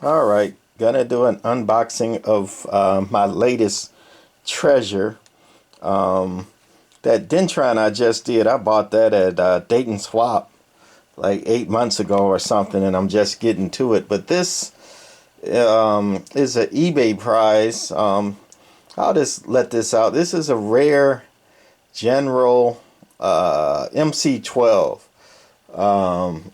Alright, gonna do an unboxing of my latest treasure. That Dentron I just did, I bought that at Dayton Swap like 8 months ago or something, and I'm just getting to it. But this is an eBay prize. I'll just let this out. This is a rare General MC-12.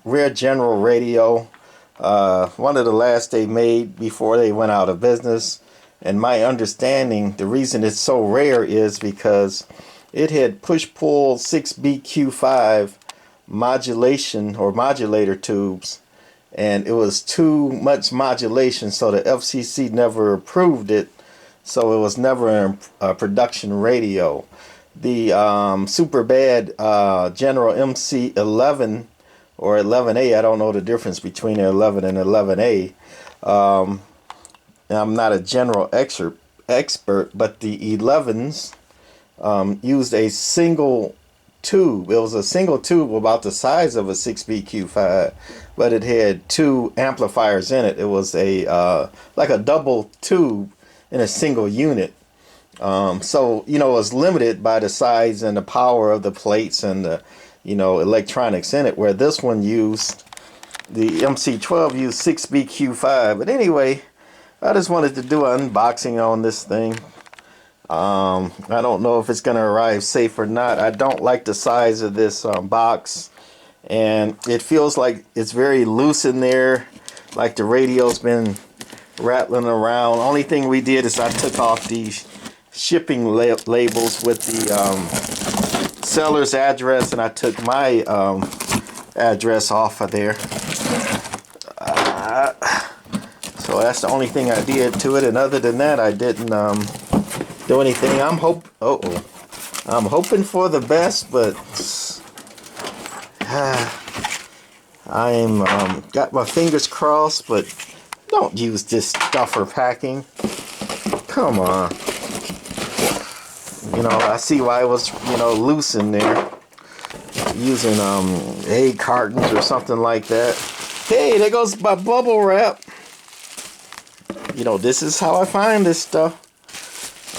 Rare General Radio. One of the last they made before they went out of business. And my understanding, the reason it's so rare is because it had push-pull 6BQ5 modulation or modulator tubes, and it was too much modulation, so the FCC never approved it, so it was never a production radio. The super bad General MC-11 or 11A, I don't know the difference between the 11 and 11A. I'm not a general expert, but the 11s used a single tube. It was a single tube about the size of a 6BQ5, but it had two amplifiers in it. It was a like a double tube in a single unit. So, it was limited by the size and the power of the plates and the, electronics in it, where this one used, the MC-12 used 6BQ5. But anyway, I just wanted to do an unboxing on this thing. I don't know if it's going to arrive safe or not. I don't like the size of this box, and it feels like it's very loose in there, like the radio's been rattling around. Only thing we did is I took off these shipping labels with the seller's address, and I took my address off of there. So that's the only thing I did to it, and other than that, I didn't do anything. I'm hoping for the best, but I'm got my fingers crossed. But don't use this stuff for packing. Come on. I see why it was, loose in there. Using egg cartons or something like that. Hey, there goes my bubble wrap. This is how I find this stuff.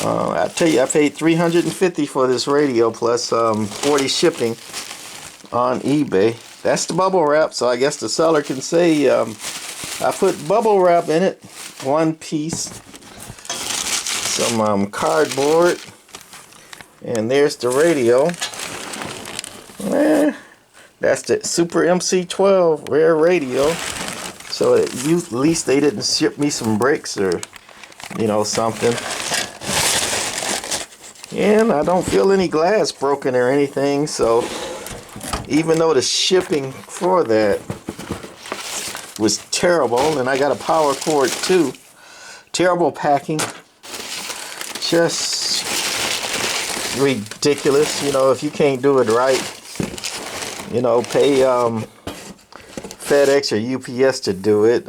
I tell you, I paid $350 for this radio plus 40 shipping on eBay. That's the bubble wrap, so I guess the seller can say I put bubble wrap in it. One piece. Some cardboard. And there's the radio. That's the Super MC-12 rare radio. So at least they didn't ship me some bricks or, something. And I don't feel any glass broken or anything. So even though the shipping for that was terrible, and I got a power cord too. Terrible packing. Just ridiculous. If you can't do it right, pay FedEx or UPS to do it.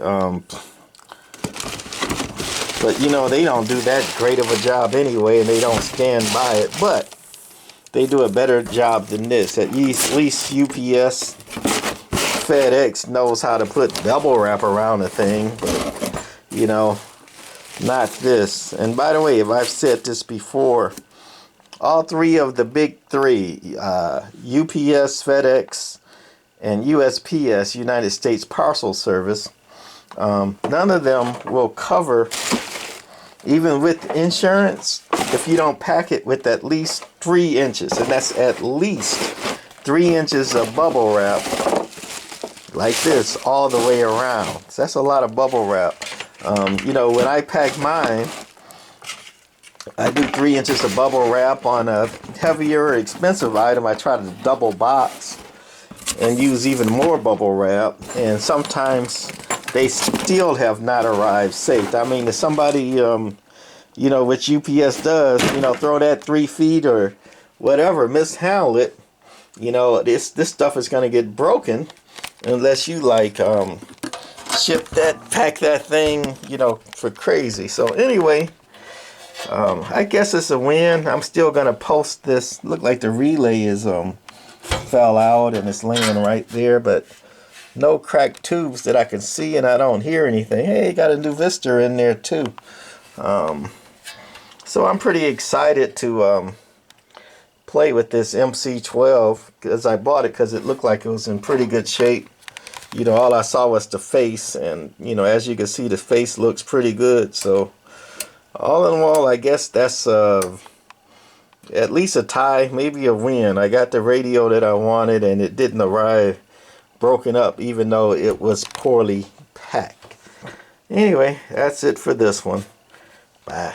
But they don't do that great of a job anyway, and they don't stand by it. But they do a better job than this. At least UPS, FedEx knows how to put double wrap around the thing. But, not this. And by the way, if I've said this before, all three of the big three, UPS, FedEx, and USPS, United States Parcel Service, none of them will cover, even with insurance, if you don't pack it with at least 3 inches. And that's at least 3 inches of bubble wrap, like this, all the way around. So that's a lot of bubble wrap. When I pack mine, I do 3 inches of bubble wrap. On a heavier, expensive item, I try to double box and use even more bubble wrap. And sometimes they still have not arrived safe. I mean, if somebody, which UPS does, throw that 3 feet or whatever, mishandle it, this stuff is going to get broken unless you pack that thing, for crazy. So anyway, I guess it's a win. I'm still gonna post this. Look like the relay is fell out and it's laying right there, but no cracked tubes that I can see, and I don't hear anything. Hey, got a new Vista in there too. So I'm pretty excited to play with this MC-12, because I bought it because it looked like it was in pretty good shape. You know, all I saw was the face, and you know, as you can see, the face looks pretty good. So all in all, I guess that's at least a tie, maybe a win. I got the radio that I wanted, and it didn't arrive broken up, even though it was poorly packed. Anyway, that's it for this one. Bye.